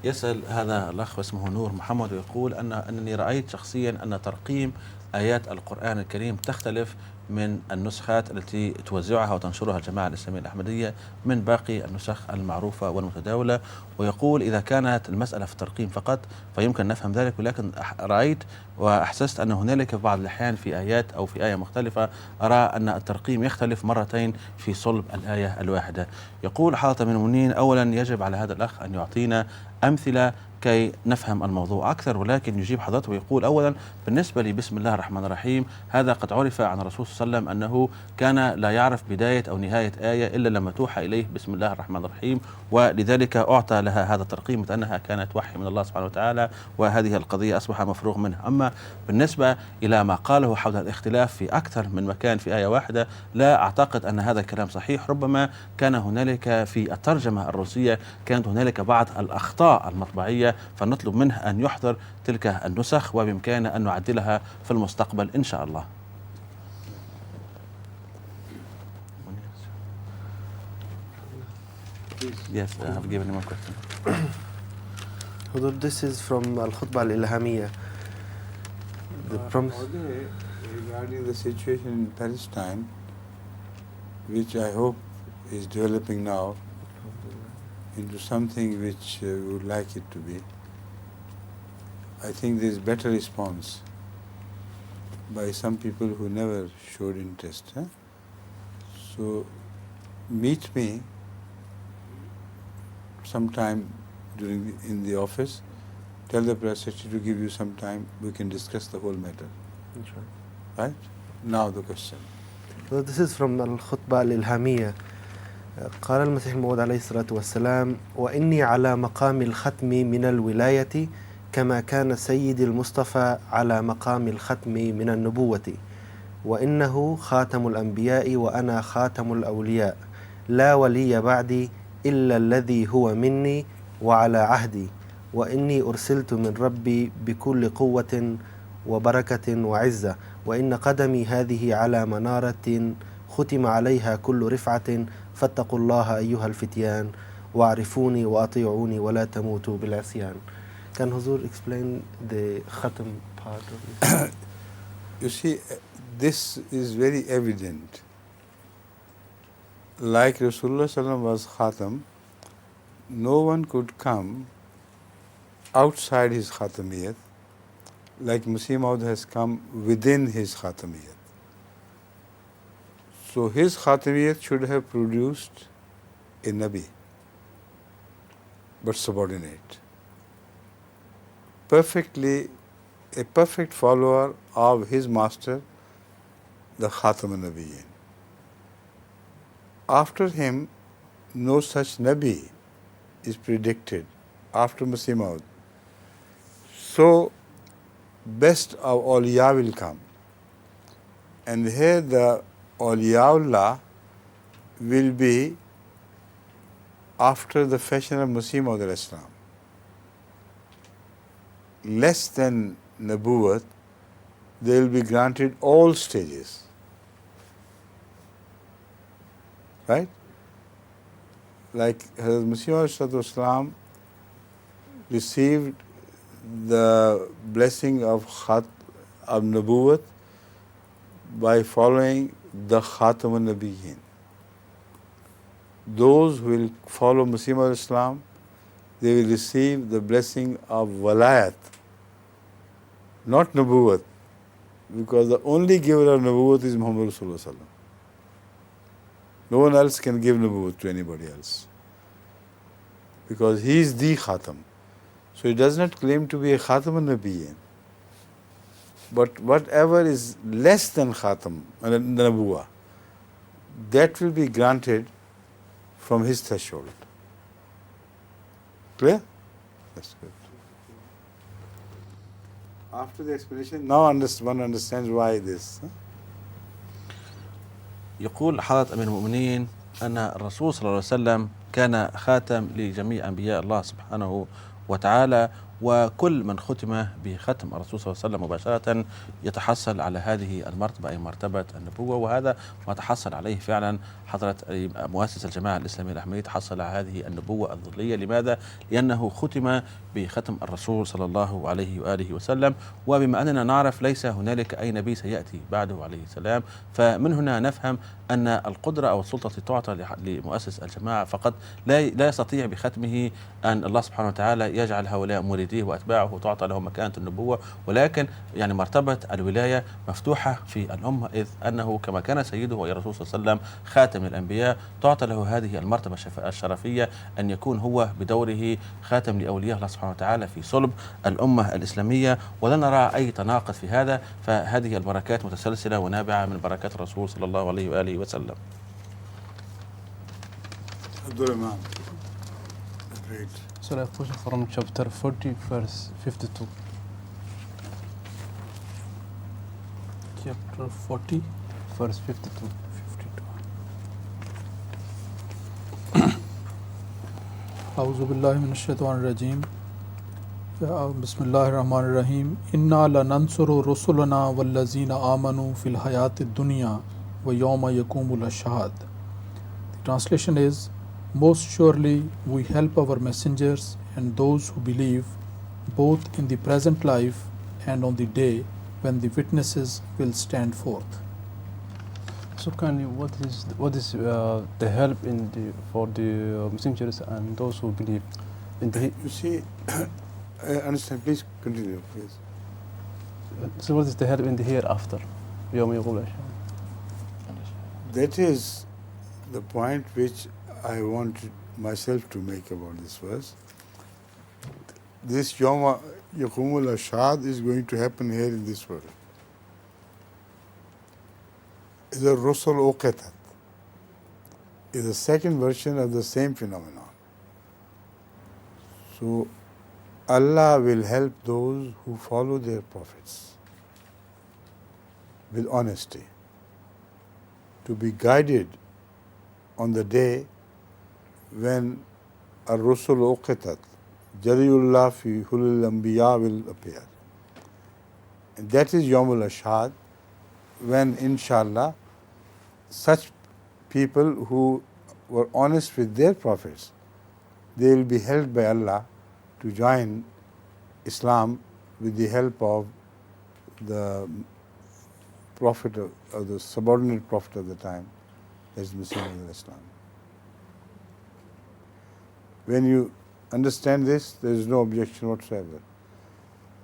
يسأل هذا الأخ اسمه نور محمد ويقول أنني رأيت شخصيا أن ترقيم آيات القرآن الكريم تختلف من النسخات التي توزعها وتنشرها الجماعة الإسلامية الأحمدية من باقي النسخ المعروفة والمتداولة. ويقول إذا كانت المسألة في الترقيم فقط فيمكن نفهم ذلك، ولكن رأيت وأحسست أن هنالك بعض الأحيان في آيات أو في آية مختلفة أرى أن الترقيم يختلف مرتين في صلب الآية الواحدة. يقول حضرة أمير المؤمنين أولا يجب على هذا الأخ أن يعطينا أمثلة كي نفهم الموضوع أكثر، ولكن يجيب حضرته ويقول أولا بالنسبة لي بسم الله الرحمن الرحيم هذا قد عرف عن الرسول صلى الله عليه وسلم أنه كان لا يعرف بداية أو نهاية آية إلا لما توحى إليه بسم الله الرحمن الرحيم، ولذلك أعطى لها هذا الترقيم أنها كانت وحي من الله سبحانه وتعالى، وهذه القضية أصبح مفروغ منها. أما بالنسبة إلى ما قاله حول الاختلاف في أكثر من مكان في آية واحدة لا أعتقد أن هذا الكلام صحيح، ربما كان هنالك في الترجمة الروسية كانت هنالك بعض الأخطاء المطبعية فنطلب منه أن يحضر تلك النسخ وبإمكاننا أن نعدلها في المستقبل إن شاء الله. Yes, I have given him a question. This is from Al-Khutbah Al-Ilhamiyya. The promise. Regarding the situation in Palestine, which I hope is developing now into something which we would like it to be, I think there is better response by some people who never showed interest. So meet me sometime in the office, tell the press secretary to give you some time, we can discuss the whole matter. Right? Now the question. So this is from Al-Khutbah Al-Ilhamiyya. قال المسيح الموعود عليه الصلاة والسلام: وإني على مقام الختم من الولاية كما كان سيدي المصطفى على مقام الختم من النبوة، وإنه خاتم الأنبياء وأنا خاتم الأولياء، لا ولي بعدي إلا الذي هو مني وعلى عهدي، وإني أرسلت من ربي بكل قوة وبركة وعزة، وإن قدمي هذه على منارة ختم عليها كل رفعة، فاتقوا الله أيها الفتيان واعرفوني وأطيعوني ولا تموتوا بالعصيان. Can Huzur explain the khatam part of this? You see, this is very evident. Like Rasulullah sallam was khatam, no one could come outside his khatamiyat, like Masih Maud has come within his khatamiyat. So his khatamiyat should have produced a Nabi, but subordinate. A perfect follower of his master, the Khatam al-Nabiyyin. After him, no such Nabi is predicted after Masih Maud. So, best of awliya will come. And here the awliyaullah will be after the fashion of Masih Maud al-Islam. Less than Nabuwat, they will be granted all stages. Right? Like Hazrat Masih Maud received the blessing of Nabuwat by following the Khatam al-Nabiyyin. Those who will follow Masih Maud Islam, they will receive the blessing of Walayat, not Nabuwat, because the only giver of Nabuwat is Muhammad Rasulullah sallallahu alaihi wasallam. No one else can give Nabuwat to anybody else, because he is the Khatam. So he does not claim to be a Khatam al-Nabiyyin. But whatever is less than Khatam, Nabuwah, that will be granted from his threshold. Clear? That's good. After the explanation, now one understands why this. يقول حضرة أمير المؤمنين أن الرسول صلى الله عليه وسلم كان خاتم لجميع أنبياء الله سبحانه وتعالى، وكل من ختم بختم الرسول صلى الله عليه وسلم مباشرة يتحصل على هذه المرتبة أي مرتبة النبوة، وهذا ما تحصل عليه فعلا حضرة مؤسس الجماعة الإسلامية الأحمدية، تحصل على هذه النبوة الظلية. لماذا؟ لأنه ختم بختم الرسول صلى الله عليه وآله وسلم، وبما أننا نعرف ليس هنالك أي نبي سيأتي بعده عليه السلام، فمن هنا نفهم أن القدرة أو السلطة تعطى لمؤسس الجماعة فقط، لا يستطيع بختمه أن الله سبحانه وتعالى يجعل هؤلاء مريديه وأتباعه تعطى لهم مكانة النبوة، ولكن يعني مرتبة الولاية مفتوحة في الأمة، إذ أنه كما كان سيده الرسول صلى الله عليه وسلم خاتم الأنبياء تعطى له هذه المرتبة الشرفية أن يكون هو بدوره خاتم لأولياء الله سبحانه وتعالى في صلب الأمة الإسلامية، ولا نرى أي تناقض في هذا، فهذه البركات متسلسلة ونابعة من بركات الرسول صلى الله عليه وآله وسلم. So I push from chapter 40, verse 52. Chapter 40, Verse 52. 52. أعوذ بالله من الشيطان الرجيم. بسم الله الرحمن الرحيم. إنا لننصر رسلنا والذين آمنوا في الحياة الدنيا ويوم يقوم الأشهاد. The translation is, most surely we help our messengers and those who believe both in the present life and on the day when the witnesses will stand forth. So kindly, what is the help for the messengers and those who believe in the? You see, I understand. Please continue, please. So what is the help in the hereafter? يوم يقوم الأشهاد. That is the point which I wanted myself to make about this verse. This Yawma Yaqumul Ashhad is going to happen here in this world. The Rusul Uqitat is the second version of the same phenomenon. So Allah will help those who follow their prophets with honesty to be guided on the day when Ar-Rusul Uqitat, Jariullah fi Hulul Anbiya will appear. And that is Yawmul Ashhad, when inshallah such people who were honest with their prophets, they will be helped by Allah to join Islam with the help of the prophet of the subordinate prophet of the time, that is Messiah of Islam. When you understand this, there is no objection whatsoever,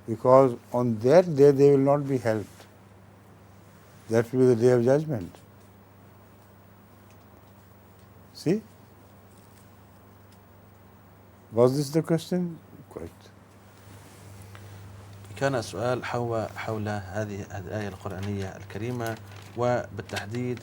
because on that day they will not be helped. That will be the day of judgment. See? Was this the question? Quite. كان السؤال حول هذه الآية القرآنية الكريمة، وبالتحديد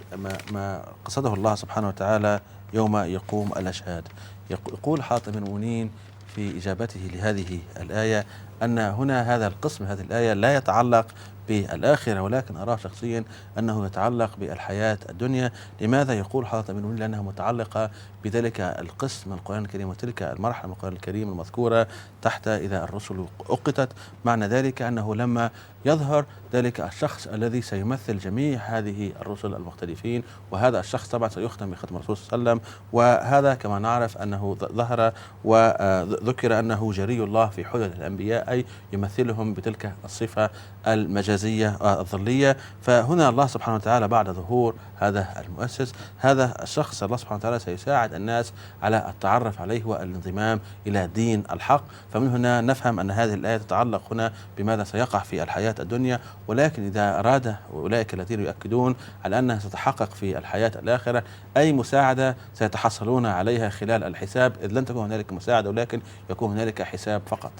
ما قصده الله سبحانه وتعالى يوم يقوم الأشهاد. يقول حاطم المؤمنين في إجابته لهذه الآية أن هنا هذا القسم، هذه الآية لا يتعلق بالآخرة، ولكن أراه شخصيا أنه يتعلق بالحياة الدنيا. لماذا يقول حاطم المؤمنين؟ لأنها متعلقة بذلك القسم من القرآن الكريم وتلك المرحلة من القرآن الكريم المذكورة تحت إذا الرسل أقتت. معنى ذلك أنه لما يظهر ذلك الشخص الذي سيمثل جميع هذه الرسل المختلفين، وهذا الشخص طبعا سيختم بختم الرسول صلى الله عليه وسلم، وهذا كما نعرف أنه ظهر وذكر أنه جري الله في حلل الأنبياء، أي يمثلهم بتلك الصفة المجازية الظلية. فهنا الله سبحانه وتعالى بعد ظهور هذا المؤسس، هذا الشخص الله سبحانه وتعالى سيساعد الناس على التعرف عليه والانضمام إلى دين الحق. فمن هنا نفهم أن هذه الآية تتعلق هنا بماذا سيقع في الحياة الدنيا، ولكن إذا أراد أولئك الذين يؤكدون على أنها ستتحقق في الحياة الآخرة أي مساعدة سيتحصلون عليها خلال الحساب، إذ لن تكون هنالك مساعدة ولكن يكون هنالك حساب فقط.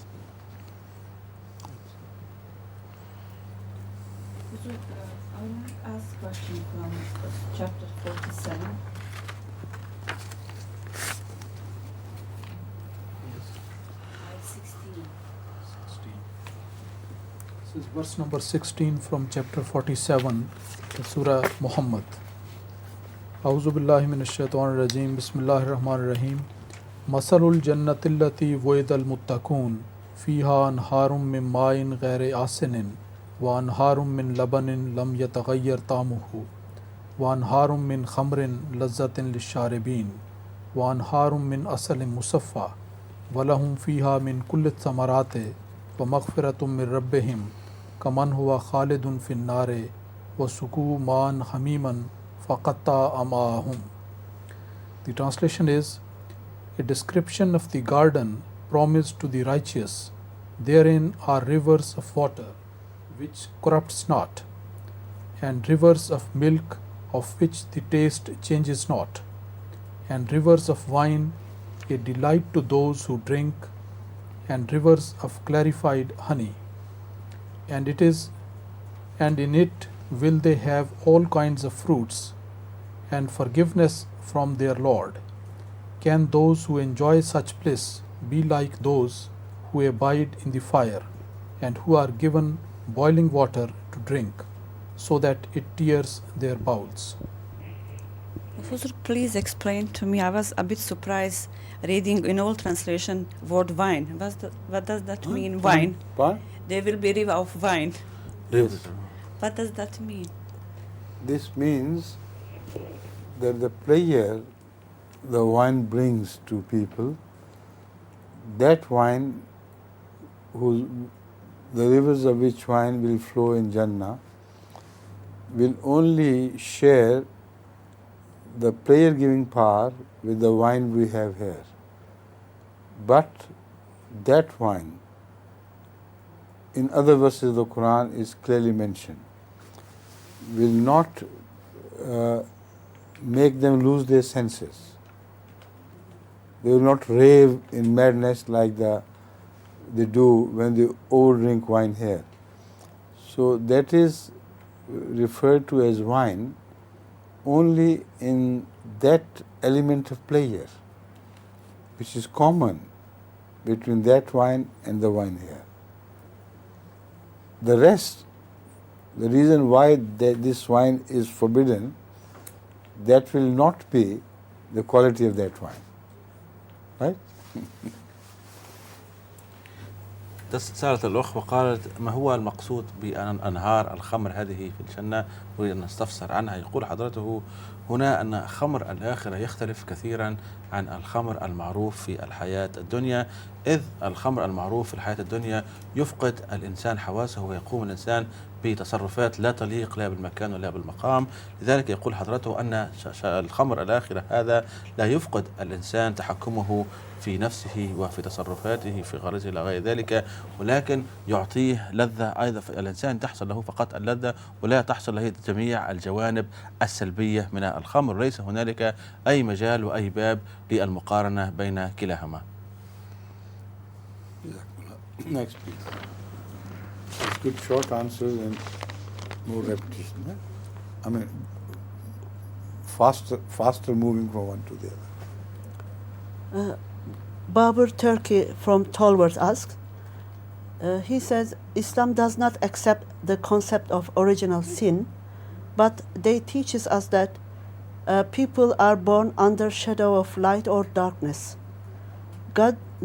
I want to ask a question from chapter 47. This is verse number 16 from chapter 47, Surah Muhammad. أعوذ بالله من الشيطان الرجيم. بسم الله الرحمن الرحيم. مثل الجنة التي وعد المتقون فيها أنهار من ماء غير آسن وأنهار من لبن لم يتغير طعمه وأنهار من خمر لذة للشاربين وأنهار من عسل مصفى ولهم فيها من كل الثمرات ومغفرة من ربهم كمن هو خالد في النار وسقوا ماء حميما فقطع أمعاءهم. The translation is a description of the garden promised to the righteous. Therein are rivers of water which corrupts not, and rivers of milk of which the taste changes not, and rivers of wine, a delight to those who drink, and rivers of clarified honey. And in it will they have all kinds of fruits, and forgiveness from their Lord. Can those who enjoy such bliss be like those who abide in the fire, and who are given boiling water to drink, so that it tears their bowels? Huzur, please explain to me. I was a bit surprised reading in all translation word wine. What does that mean, wine? Wine? There will be river of wine. Yes. What does that mean? This means that the pleasure the wine brings to people, that wine, the rivers of which wine will flow in Jannah, will only share the pleasure-giving power with the wine we have here. But that wine, in other verses of the Quran, is clearly mentioned, will not make them lose their senses. They will not rave in madness like they do when they overdrink wine here. So that is referred to as wine only in that element of pleasure, which is common between that wine and the wine here. The rest, the reason why this wine is forbidden, that will not be the quality of that wine. Right? سألت الأخ وقالت ما هو المقصود بأن أنهار الخمر هذه في الجنة؟ أريد أن نستفسر عنها. يقول حضرته هنا أن خمر الآخرة يختلف كثيرا عن الخمر المعروف في الحياة الدنيا، إذ الخمر المعروف في الحياة الدنيا يفقد الإنسان حواسه ويقوم الإنسان بتصرفات لا تليق لا بالمكان ولا بالمقام. لذلك يقول حضرته أن الخمر الآخرة هذا لا يفقد الإنسان تحكمه في نفسه وفي تصرفاته في غريزه إلى غير ذلك، ولكن يعطيه لذة أيضا. الإنسان تحصل له فقط اللذة ولا تحصل له جميع الجوانب السلبية من الخمر. ليس هنالك أي مجال وأي باب للمقارنة بين كلاهما. Next, please. It's good short answers and more repetition. Eh? I mean, faster moving from one to the other. Babur Turkey from Tolworth asks, he says, Islam does not accept the concept of original sin, but they teaches us that people are born under shadow of light or darkness.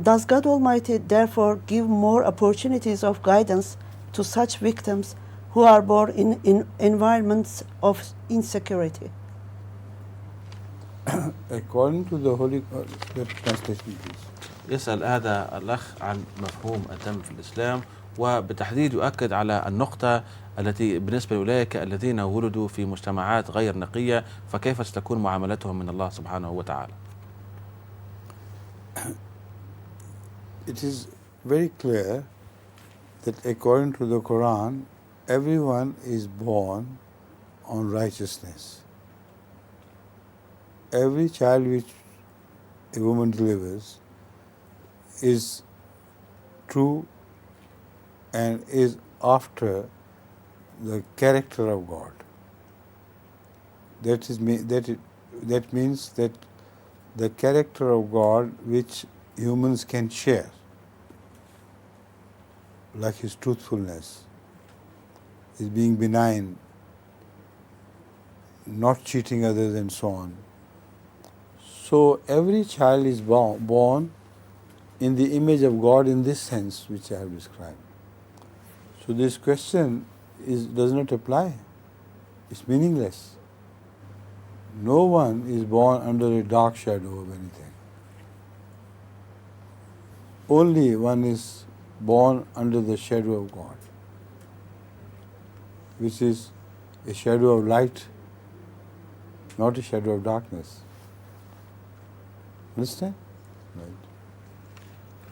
Does God Almighty therefore give more opportunities of guidance to such victims who are born in environments of insecurity? According to the Holy the translation, please. يسأل هذا الأخ عن مفهوم الدم في الإسلام، وبالتحديد يؤكد على النقطة التي بالنسبة لأولئك الذين ولدوا في مجتمعات غير نقية، فكيف ستكون معاملتهم من الله سبحانه وتعالى؟ It is very clear that according to the Quran, everyone is born on righteousness. Every child which a woman delivers is true and is after the character of God. That means that the character of God which humans can share, like His truthfulness, His being benign, not cheating others and so on. So every child is born in the image of God in this sense which I have described. So this question does not apply. It's meaningless. No one is born under a dark shadow of anything. Only one is born under the shadow of God, which is a shadow of light, not a shadow of darkness. Understand? Right.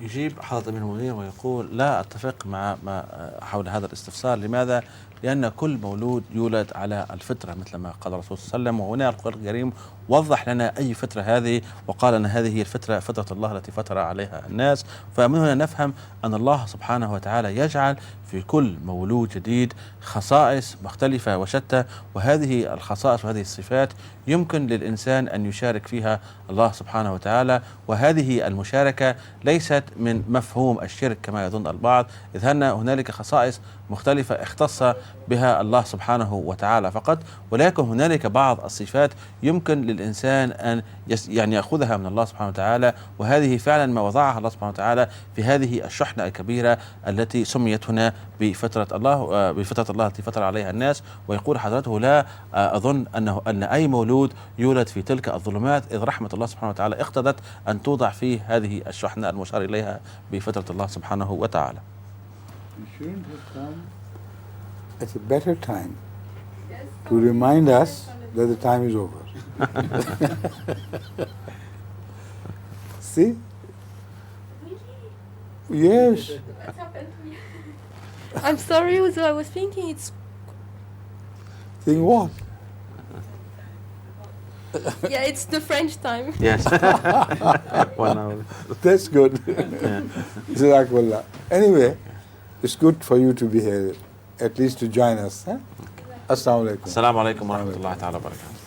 يجيب حضرة أمير المؤمنين ويقول لا أتفق مع ما حول هذا الاستفسار. لماذا؟ لأن كل مولود يولد على الفطرة مثل ما قال الرسول صلى الله عليه وسلم، وهنا القرآن الكريم وضح لنا أي فطرة هذه، وقال أن هذه هي الفطرة، فطرة الله التي فطر عليها الناس. فمن هنا نفهم أن الله سبحانه وتعالى يجعل في كل مولود جديد خصائص مختلفة وشتى، وهذه الخصائص وهذه الصفات يمكن للإنسان أن يشارك فيها الله سبحانه وتعالى، وهذه المشاركة ليست من مفهوم الشرك كما يظن البعض، إذ أن هنالك خصائص مختلفة اختص بها الله سبحانه وتعالى فقط، ولكن هنالك بعض الصفات يمكن للإنسان أن يعني يأخذها من الله سبحانه وتعالى، وهذه فعلا ما وضعها الله سبحانه وتعالى في هذه الشحنة الكبيرة التي سميت هنا بفطرة الله التي فطر عليها الناس. ويقول حضرته لا أظن أن أي مولود يولد في تلك الظلمات، إذ رحمة الله سبحانه وتعالى اقتضت أن توضع فيه هذه الشحنة المشار إليها بفطرة الله سبحانه وتعالى. You shouldn't have come at a better time to remind us that the time is over. See? Yes. What happened to me? I'm sorry, although I was thinking it's... Think what? Yeah, it's the French time. Yes. 1 hour. That's good. Jazakallah. Anyway, it's good for you to be here, at least to join us. Assalamu alaikum. السلام عليكم ورحمة الله تعالى وبركاته.